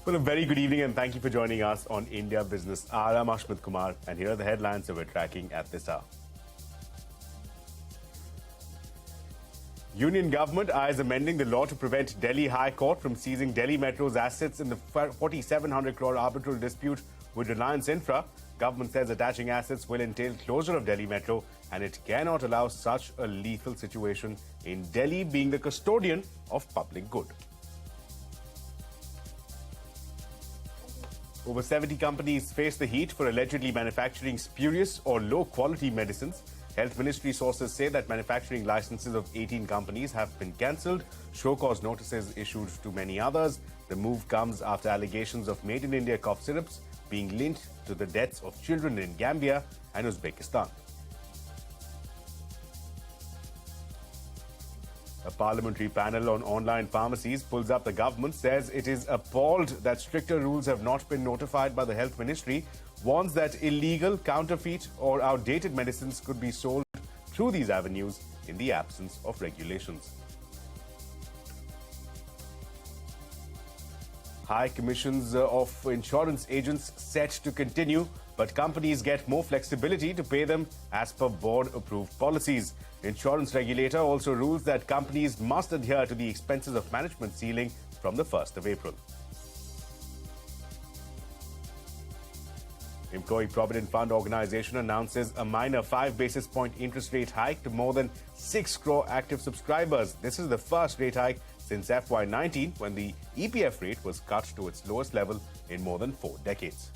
Well, a very good evening and thank you for joining us on India Business Hour. I'm Ashmit Kumar and here are the headlines that we're tracking at this hour. Union government eyes amending the law to prevent Delhi High Court from seizing Delhi Metro's assets in the 4,700 crore arbitral dispute with Reliance Infra. Government says attaching assets will entail closure of Delhi Metro and it cannot allow such a lethal situation in Delhi being the custodian of public good. Over 70 companies face the heat for allegedly manufacturing spurious or low-quality medicines. Health Ministry sources say that manufacturing licenses of 18 companies have been cancelled. Show-cause notices issued to many others. The move comes after allegations of made-in-India cough syrups being linked to the deaths of children in Gambia and Uzbekistan. A parliamentary panel on online pharmacies pulls up the government, says it is appalled that stricter rules have not been notified by the Health Ministry, warns that illegal, counterfeit or outdated medicines could be sold through these avenues in the absence of regulations. High commissions of insurance agents set to continue, but companies get more flexibility to pay them as per board-approved policies. Insurance regulator also rules that companies must adhere to the expenses of management ceiling from the 1st of April. Employee Provident Fund Organization announces a minor 5 basis point interest rate hike to more than 6 crore active subscribers. This is the first rate hike since FY19, when the EPF rate was cut to its lowest level in more than 4 decades.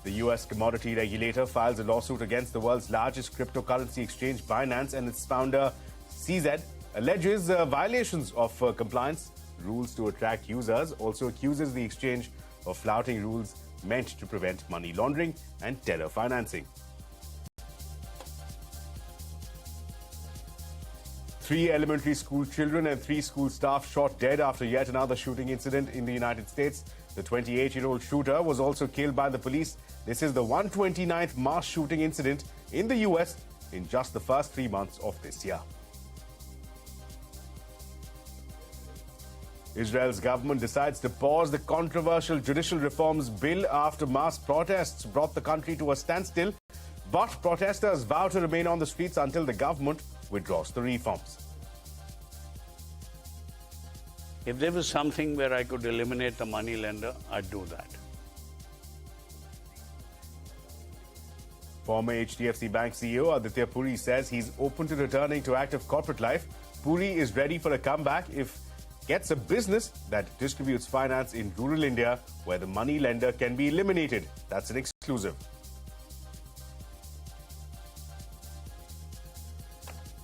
The US commodity regulator files a lawsuit against the world's largest cryptocurrency exchange, Binance, and its founder, CZ, alleges violations of compliance rules to attract users, also accuses the exchange of flouting rules meant to prevent money laundering and terror financing. 3 elementary school children and 3 school staff shot dead after yet another shooting incident in the United States. The 28-year-old shooter was also killed by the police. This is the 129th mass shooting incident in the US in just the first 3 months of this year. Israel's government decides to pause the controversial judicial reforms bill after mass protests brought the country to a standstill. But protesters vow to remain on the streets until the government withdraws the reforms. If there was something where I could eliminate the money lender, I'd do that. Former HDFC Bank CEO Aditya Puri says he's open to returning to active corporate life. Puri is ready for a comeback if gets a business that distributes finance in rural India where the money lender can be eliminated. That's an exclusive.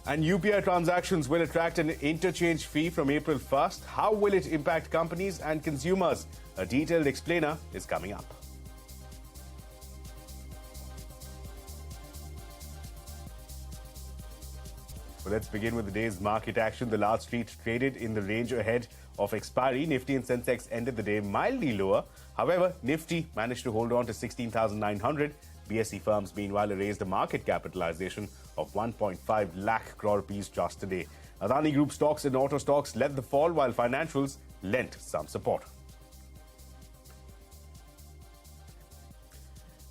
And UPI transactions will attract an interchange fee from April 1st. How will it impact companies and consumers? A detailed explainer is coming up. Well, let's begin with the day's market action. The last street traded in the range ahead of expiry. Nifty and Sensex ended the day mildly lower. However, Nifty managed to hold on to 16,900. BSE firms, meanwhile, raised a market capitalization of 1.5 lakh crore rupees just today. Adani Group stocks and auto stocks led the fall, while financials lent some support.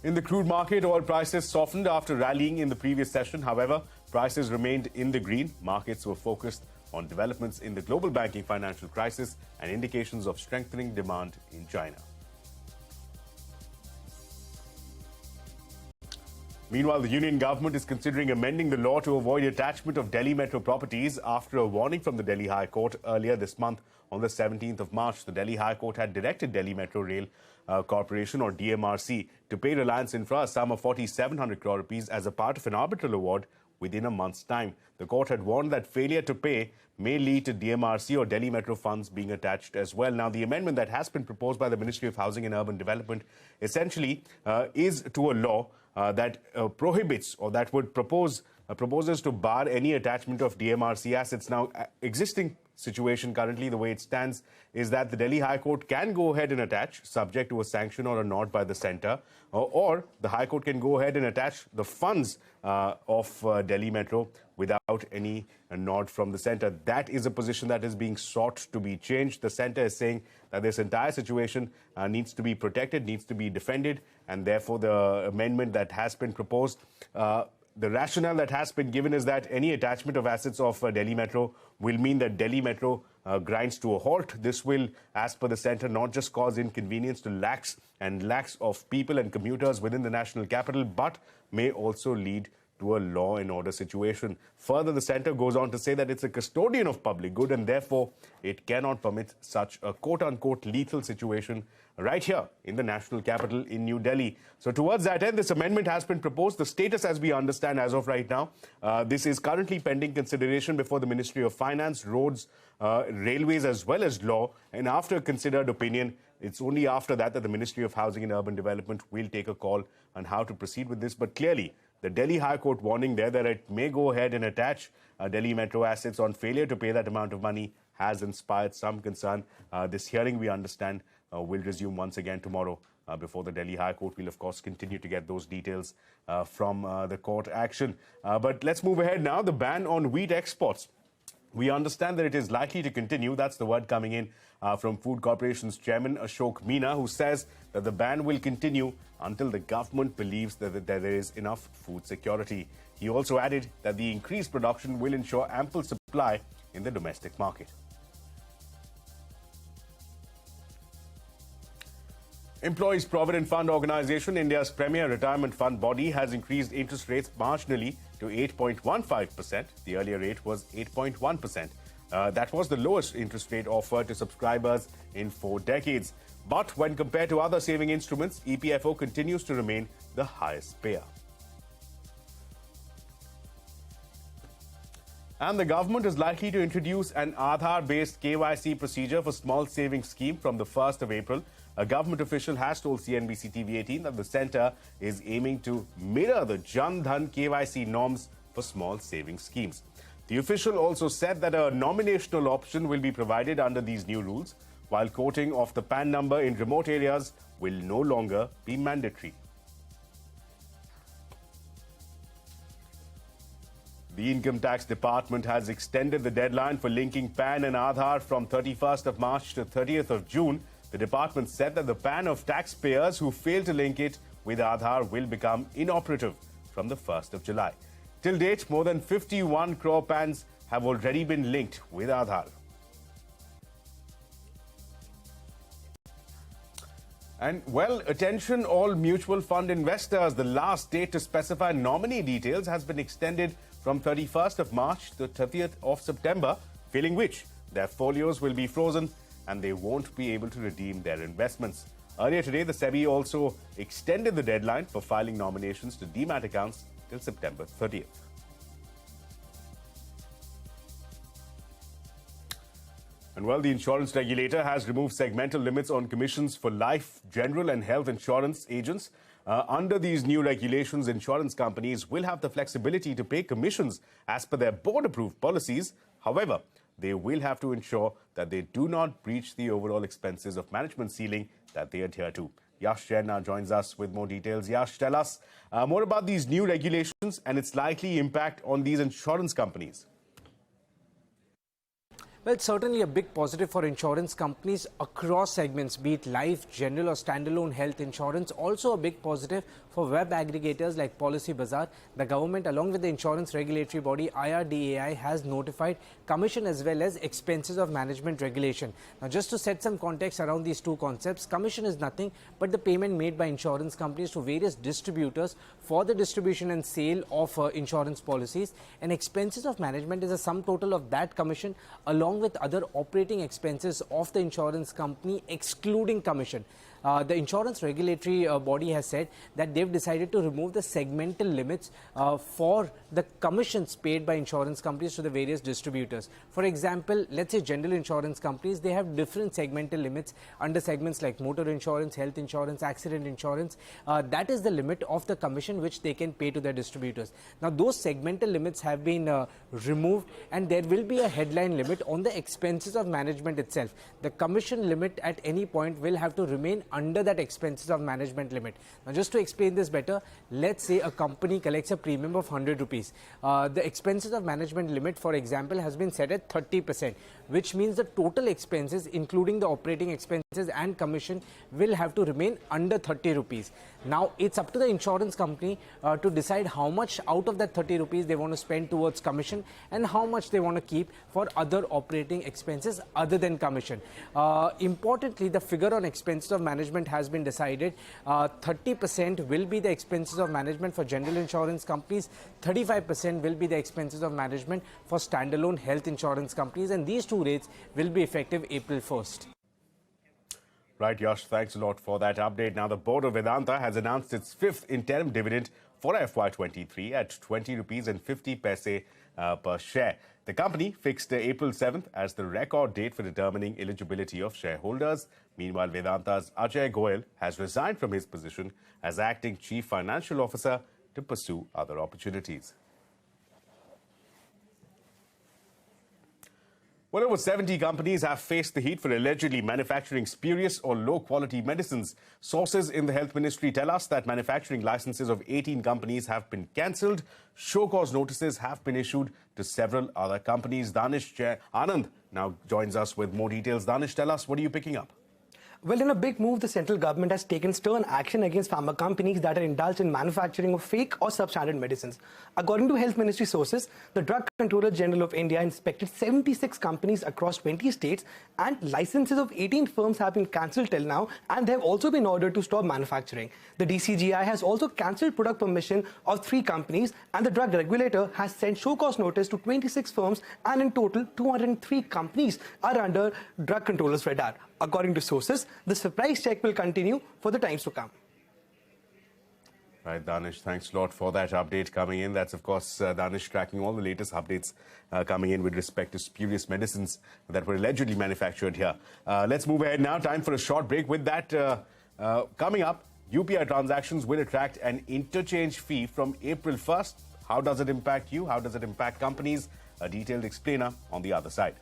In the crude market, oil prices softened after rallying in the previous session. However, prices remained in the green. Markets were focused on developments in the global banking financial crisis and indications of strengthening demand in China. Meanwhile, the Union government is considering amending the law to avoid attachment of Delhi Metro properties after a warning from the Delhi High Court earlier this month. On the 17th of March, the Delhi High Court had directed Delhi Metro Rail Corporation, or DMRC, to pay Reliance Infra a sum of 4,700 crore rupees as a part of an arbitral award within a month's time. The court had warned that failure to pay may lead to DMRC or Delhi Metro funds being attached as well. Now, the amendment that has been proposed by the Ministry of Housing and Urban Development essentially is to a law that prohibits, or that would proposes to bar any attachment of DMRC assets. Now, existing situation currently, the way it stands, is that the Delhi High Court can go ahead and attach, subject to a sanction or a nod by the centre, or the High Court can go ahead and attach the funds of Delhi Metro without any nod from the centre. That is a position that is being sought to be changed. The centre is saying that this entire situation needs to be protected, needs to be defended, and therefore the amendment that has been proposed, the rationale that has been given is that any attachment of assets of Delhi Metro will mean that Delhi Metro grinds to a halt. This will, as per the centre, not just cause inconvenience to lakhs and lakhs of people and commuters within the national capital, but may also lead to a law and order situation. Further, the centre goes on to say that it's a custodian of public good and therefore it cannot permit such a quote-unquote lethal situation right here in the national capital in New Delhi. So towards that end, this amendment has been proposed. The status, as we understand as of right now, this is currently pending consideration before the Ministry of Finance, Roads, Railways as well as Law, and after considered opinion, it's only after that that the Ministry of Housing and Urban Development will take a call on how to proceed with this. But clearly, the Delhi High Court warning there that it may go ahead and attach Delhi Metro assets on failure to pay that amount of money has inspired some concern. This hearing, we understand, will resume once again tomorrow before the Delhi High Court. We'll, of course, continue to get those details from the court action. But let's move ahead now. The ban on wheat exports. We understand that it is likely to continue. That's the word coming in from Food Corporation's chairman, Ashok Meena, who says that the ban will continue until the government believes that there is enough food security. He also added that the increased production will ensure ample supply in the domestic market. Employees Provident Fund Organisation, India's premier retirement fund body, has increased interest rates marginally to 8.15%. The earlier rate was 8.1%. That was the lowest interest rate offered to subscribers in 4 decades. But when compared to other saving instruments, EPFO continues to remain the highest payer. And the government is likely to introduce an Aadhaar-based KYC procedure for small savings scheme from the 1st of April. A government official has told CNBC-TV18 that the centre is aiming to mirror the Jan Dhan KYC norms for small savings schemes. The official also said that a nominational option will be provided under these new rules, while quoting of the PAN number in remote areas will no longer be mandatory. The Income Tax Department has extended the deadline for linking PAN and Aadhaar from 31st of March to 30th of June. The department said that the PAN of taxpayers who fail to link it with Aadhaar will become inoperative from the 1st of July. Till date, more than 51 crore PANs have already been linked with Aadhaar. And, well, attention all mutual fund investors. The last date to specify nominee details has been extended from 31st of March to 30th of September, failing which their folios will be frozen and they won't be able to redeem their investments. Earlier today, the SEBI also extended the deadline for filing nominations to demat accounts till September 30th. And, well, the insurance regulator has removed segmental limits on commissions for life, general and health insurance agents. Under these new regulations, insurance companies will have the flexibility to pay commissions as per their board-approved policies. However, they will have to ensure that they do not breach the overall expenses of management ceiling that they adhere to. Yash Jain now joins us with more details. Yash, tell us more about these new regulations and its likely impact on these insurance companies. Well, it's certainly a big positive for insurance companies across segments, be it life, general or standalone health insurance. Also a big positive for web aggregators like Policy Bazaar. The government, along with the insurance regulatory body IRDAI, has notified commission as well as expenses of management regulation. Now, just to set some context around these two concepts, commission is nothing but the payment made by insurance companies to various distributors for the distribution and sale of insurance policies. And expenses of management is a sum total of that commission along with other operating expenses of the insurance company, excluding commission. the insurance regulatory body has said that they've decided to remove the segmental limits for the commissions paid by insurance companies to the various distributors. For example, let's say general insurance companies, they have different segmental limits under segments like motor insurance, health insurance, accident insurance. That is the limit of the commission which they can pay to their distributors. Now, those segmental limits have been removed, and there will be a headline limit on the expenses of management itself. The commission limit at any point will have to remain under that expenses of management limit. Now, just to explain this better, let's say a company collects a premium of 100 rupees. The expenses of management limit, for example, has been set at 30%, which means the total expenses, including the operating expenses and commission, will have to remain under 30 rupees. Now, it's up to the insurance company to decide how much out of that 30 rupees they want to spend towards commission and how much they want to keep for other operating expenses other than commission. Importantly, the figure on expenses of management has been decided. 30% will be the expenses of management for general insurance companies, 35% will be the expenses of management for standalone health insurance companies, and these two rates will be effective April 1st. Right, Yash, thanks a lot for that update. Now, the board of Vedanta has announced its fifth interim dividend for FY23 at 20 rupees and 50 paise per share. The company fixed April 7th as the record date for determining eligibility of shareholders. Meanwhile, Vedanta's Ajay Goyal has resigned from his position as acting chief financial officer to pursue other opportunities. Well, over 70 companies have faced the heat for allegedly manufacturing spurious or low-quality medicines. Sources in the Health Ministry tell us that manufacturing licenses of 18 companies have been cancelled. Show-cause notices have been issued to several other companies. Danish Anand now joins us with more details. Danish, tell us, what are you picking up? Well, in a big move, the central government has taken stern action against pharma companies that are indulged in manufacturing of fake or substandard medicines. According to Health Ministry sources, the Drug Controller General of India inspected 76 companies across 20 states, and licenses of 18 firms have been cancelled till now, and they have also been ordered to stop manufacturing. The DCGI has also cancelled product permission of 3 companies, and the drug regulator has sent show-cause notice to 26 firms, and in total, 203 companies are under drug controllers' radar. According to sources, the surprise check will continue for the times to come. Right, Danish, thanks a lot for that update coming in. That's, of course, Danish tracking all the latest updates coming in with respect to spurious medicines that were allegedly manufactured here. Let's move ahead now. Time for a short break. With that coming up, UPI transactions will attract an interchange fee from April 1st. How does it impact you? How does it impact companies? A detailed explainer on the other side.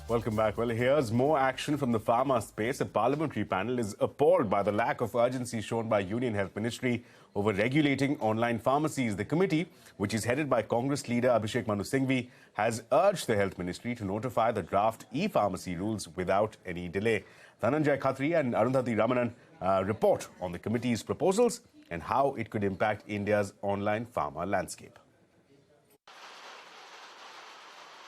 Welcome back. Well, here's more action from the pharma space. A parliamentary panel is appalled by the lack of urgency shown by Union Health Ministry over regulating online pharmacies. The committee, which is headed by Congress leader Abhishek Manu Singhvi, has urged the Health Ministry to notify the draft e-pharmacy rules without any delay. Dhananjay Khatri and Arundhati Ramanan report on the committee's proposals and how it could impact India's online pharma landscape.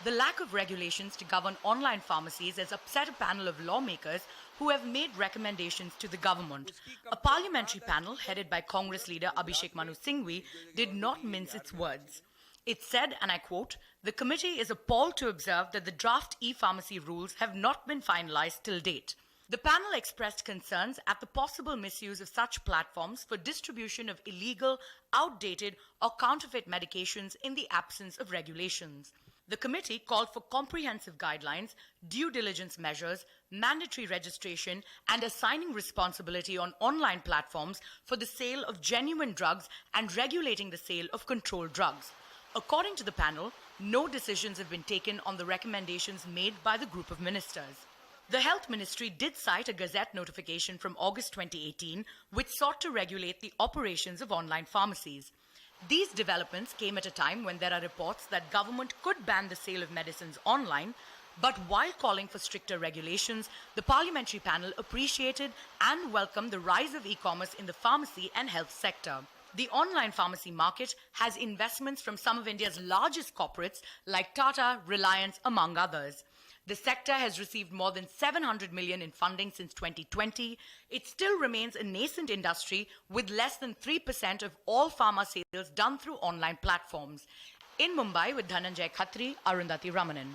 The lack of regulations to govern online pharmacies has upset a panel of lawmakers who have made recommendations to the government. A parliamentary panel headed by Congress leader Abhishek Manu Singhvi did not mince its words. It said, and I quote, "The committee is appalled to observe that the draft e-pharmacy rules have not been finalized till date." The panel expressed concerns at the possible misuse of such platforms for distribution of illegal, outdated or counterfeit medications in the absence of regulations. The committee called for comprehensive guidelines, due diligence measures, mandatory registration, and assigning responsibility on online platforms for the sale of genuine drugs and regulating the sale of controlled drugs. According to the panel, no decisions have been taken on the recommendations made by the group of ministers. The Health Ministry did cite a Gazette notification from August 2018, which sought to regulate the operations of online pharmacies. These developments came at a time when there are reports that government could ban the sale of medicines online, but while calling for stricter regulations, the parliamentary panel appreciated and welcomed the rise of e-commerce in the pharmacy and health sector. The online pharmacy market has investments from some of India's largest corporates like Tata, Reliance, among others. The sector has received more than 700 million in funding since 2020. It still remains a nascent industry with less than 3% of all pharma sales done through online platforms. In Mumbai with Dhananjay Khatri, Arundhati Ramanan.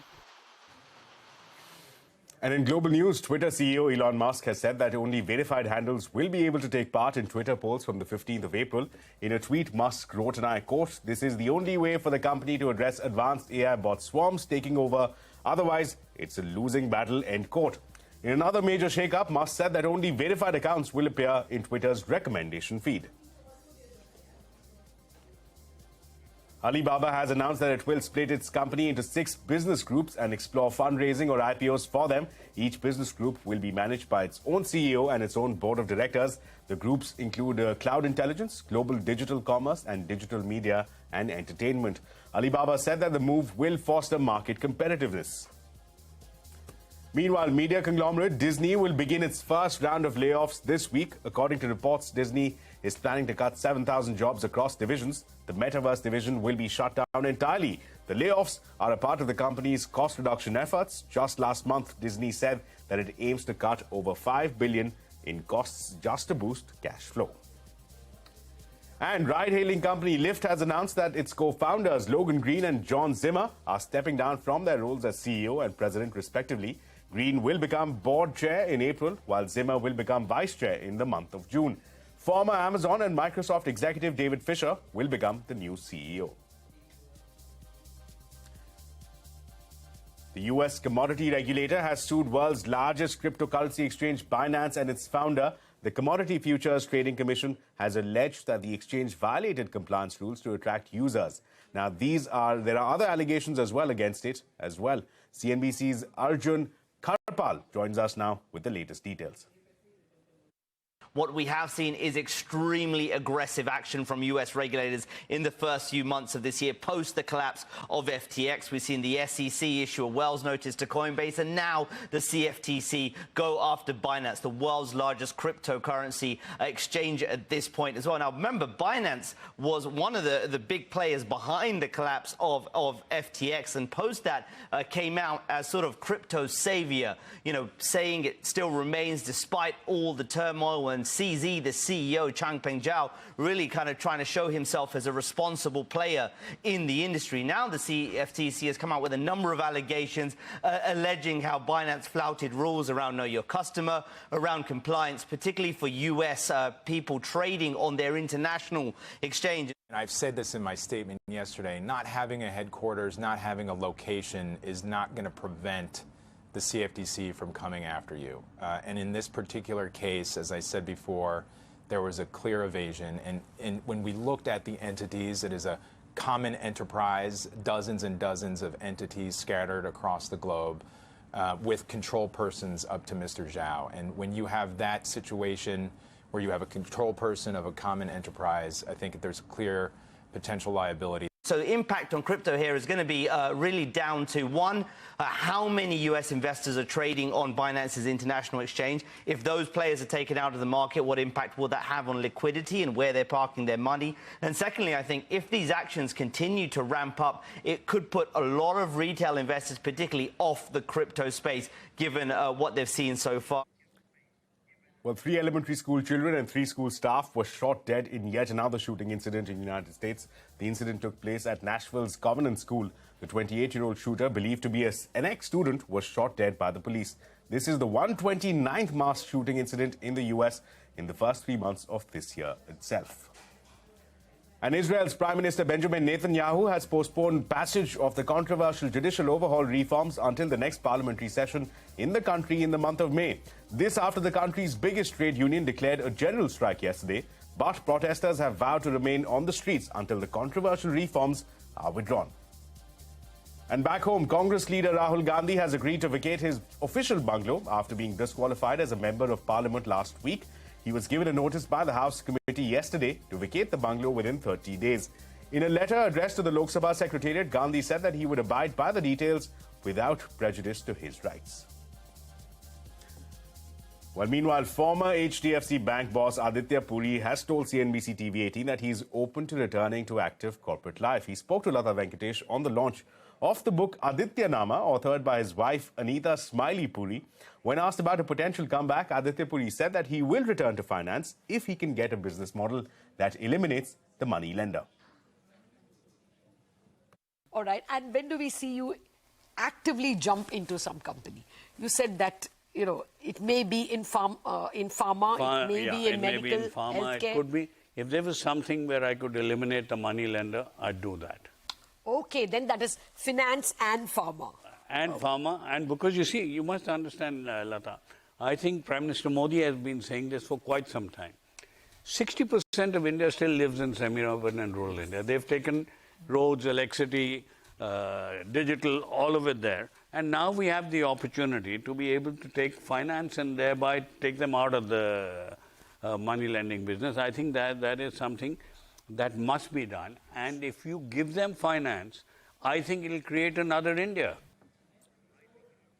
And in global news, Twitter CEO Elon Musk has said that only verified handles will be able to take part in Twitter polls from the 15th of April. In a tweet, Musk wrote, and I quote, "This is the only way for the company to address advanced AI bot swarms taking over. Otherwise, it's a losing battle," end quote. In another major shakeup, Musk said that only verified accounts will appear in Twitter's recommendation feed. Alibaba has announced that it will split its company into 6 business groups and explore fundraising or IPOs for them. Each business group will be managed by its own CEO and its own board of directors. The groups include cloud intelligence, global digital commerce, and digital media and entertainment. Alibaba said that the move will foster market competitiveness. Meanwhile, media conglomerate Disney will begin its first round of layoffs this week. According to reports, Disney is planning to cut 7,000 jobs across divisions. The Metaverse division will be shut down entirely. The layoffs are a part of the company's cost reduction efforts. Just last month, Disney said that it aims to cut over $5 billion in costs just to boost cash flow. And ride-hailing company Lyft has announced that its co-founders Logan Green and John Zimmer are stepping down from their roles as CEO and president respectively. Green will become board chair in April, while Zimmer will become vice chair in the month of June. Former Amazon and Microsoft executive David Fisher will become the new CEO. The U.S. commodity regulator has sued world's largest cryptocurrency exchange Binance and its founder. The Commodity Futures Trading Commission has alleged that the exchange violated compliance rules to attract users. Now, there are other allegations as well against it as well. CNBC's Arjun Kharpal joins us now with the latest details. What we have seen is extremely aggressive action from U.S. regulators in the first few months of this year, post the collapse of FTX. We've seen the SEC issue a Wells notice to Coinbase, and now the CFTC go after Binance, the world's largest cryptocurrency exchange at this point as well. Now, remember, Binance was one of the big players behind the collapse of FTX, and post that came out as sort of crypto savior, saying it still remains despite all the turmoil, and CZ, the CEO, Changpeng Zhao, really kind of trying to show himself as a responsible player in the industry. Now the CFTC has come out with a number of allegations alleging how Binance flouted rules around know your customer, around compliance, particularly for U.S. people trading on their international exchange. And I've said this in my statement yesterday, not having a headquarters, not having a location is not going to prevent the CFTC from coming after you. And in this particular case, as I said before, there was a clear evasion. And when we looked at the entities, it is a common enterprise, dozens and dozens of entities scattered across the globe with control persons up to Mr. Zhao. And when you have that situation where you have a control person of a common enterprise, I think there's clear potential liability. So the impact on crypto here is going to be really down to, one, how many U.S. investors are trading on Binance's international exchange. If those players are taken out of the market, what impact will that have on liquidity and where they're parking their money? And secondly, I think if these actions continue to ramp up, it could put a lot of retail investors, particularly off the crypto space, given what they've seen so far. Well, 3 elementary school children and 3 school staff were shot dead in yet another shooting incident in the United States. The incident took place at Nashville's Covenant School. The 28-year-old shooter, believed to be an ex-student, was shot dead by the police. This is the 129th mass shooting incident in the U.S. in the first 3 months of this year itself. And Israel's Prime Minister Benjamin Netanyahu has postponed passage of the controversial judicial overhaul reforms until the next parliamentary session in the country in the month of May. This after the country's biggest trade union declared a general strike yesterday. But protesters have vowed to remain on the streets until the controversial reforms are withdrawn. And back home, Congress leader Rahul Gandhi has agreed to vacate his official bungalow after being disqualified as a member of parliament last week. He was given a notice by the House committee yesterday to vacate the bungalow within 30 days. In a letter addressed to the Lok Sabha Secretariat, Gandhi said that he would abide by the details without prejudice to his rights. Well, meanwhile, former HDFC Bank boss Aditya Puri has told CNBC-TV18 that he's open to returning to active corporate life. He spoke to Lata Venkatesh on the launch Of the book Aditya Nama, authored by his wife Anita Smiley Puri, when asked about a potential comeback, Aditya Puri said that he will return to finance if he can get a business model that eliminates the money lender. All right. And when do we see you actively jump into some company? You said that, you know, it may be in pharma, it may be in medical, may be in pharma, healthcare. it could be. If there was something where I could eliminate the money lender, I'd do that. Okay, then that is finance and pharma. And pharma, and because you see, you must understand, Lata, I think Prime Minister Modi has been saying this for quite some time. 60% of India still lives in semi-urban and rural India. They've taken roads, electricity, digital, all of it there. And now we have the opportunity to be able to take finance and thereby take them out of the money lending business. I think that is something that must be done. And if you give them finance, I think it'll create another India.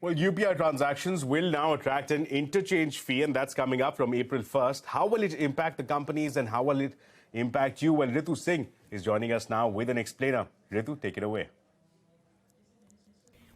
Well, UPI transactions will now attract an interchange fee, and that's coming up from April 1st. How will it impact the companies and how will it impact you? Well, Ritu Singh is joining us now with an explainer. Ritu, take it away.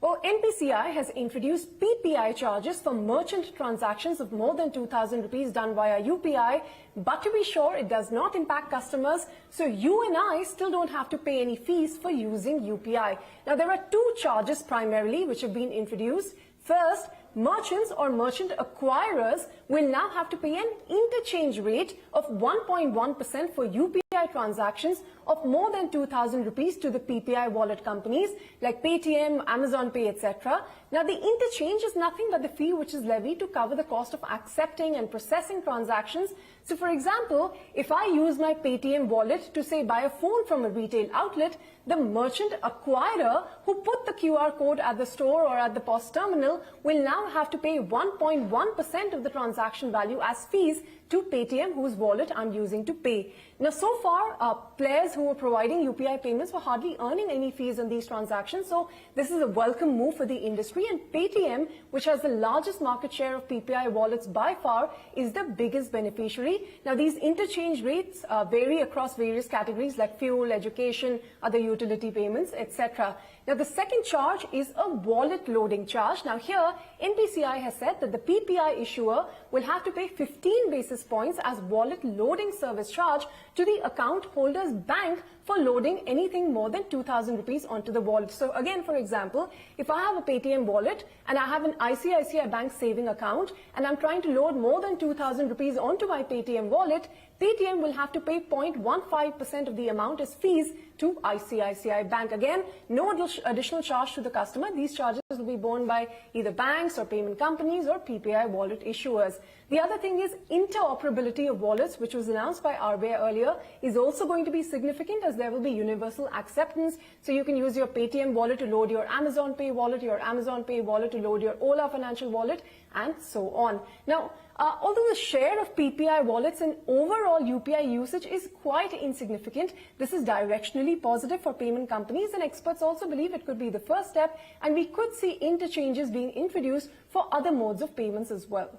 Well, NPCI has introduced PPI charges for merchant transactions of more than 2,000 rupees done via UPI. But to be sure, it does not impact customers. So you and I still don't have to pay any fees for using UPI. Now, there are two charges primarily which have been introduced. First, merchants or merchant acquirers will now have to pay an interchange rate of 1.1% for UPI transactions of more than 2,000 rupees to the PPI wallet companies like Paytm, Amazon Pay, etc. Now, the interchange is nothing but the fee which is levied to cover the cost of accepting and processing transactions. So, for example, if I use my Paytm wallet to, say, buy a phone from a retail outlet, the merchant acquirer who put the QR code at the store or at the POS terminal will now have to pay 1.1% of the transaction value as fees to Paytm, whose wallet I'm using to pay. Now, so far, players who were providing UPI payments were hardly earning any fees on these transactions. So this is a welcome move for the industry. And Paytm, which has the largest market share of PPI wallets by far, is the biggest beneficiary. Now, these interchange rates vary across various categories like fuel, education, other utility payments, etc. Now, the second charge is a wallet loading charge. Now, here, NPCI has said that the PPI issuer will have to pay 15 basis points as wallet loading service charge to the account holder's bank for loading anything more than 2,000 rupees onto the wallet. So again, for example, if I have a Paytm wallet and I have an ICICI Bank saving account and I'm trying to load more than 2,000 rupees onto my Paytm wallet, Paytm will have to pay 0.15% of the amount as fees to ICICI Bank. Again, no additional charge to the customer. These charges will be borne by either banks or payment companies or PPI wallet issuers. The other thing is interoperability of wallets, which was announced by RBI earlier, is also going to be significant as there will be universal acceptance. So you can use your Paytm wallet to load your Amazon Pay wallet, your Amazon Pay wallet to load your Ola Financial wallet, and so on. Now, although the share of PPI wallets and overall UPI usage is quite insignificant, this is directionally positive for payment companies, and experts also believe it could be the first step, and we could see interchanges being introduced for other modes of payments as well.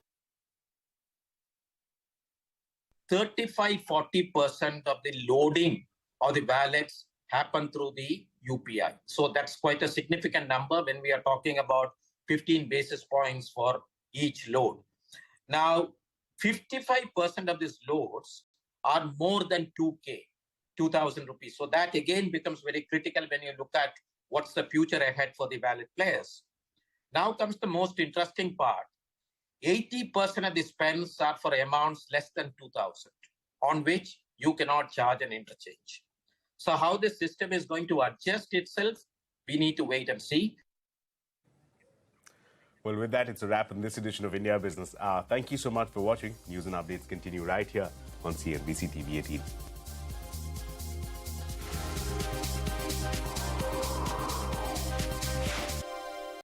35–40% of the loading of the wallets happen through the UPI. So that's quite a significant number when we are talking about 15 basis points for each load. Now, 55% of these loads are more than 2,000 rupees. So that again becomes very critical when you look at what's the future ahead for the wallet players. Now comes the most interesting part. 80% of the spends are for amounts less than 2,000, on which you cannot charge an interchange. So how the system is going to adjust itself, we need to wait and see. Well, with that, it's a wrap on this edition of India Business Hour. Thank you so much for watching. News and updates continue right here on CNBC-TV18.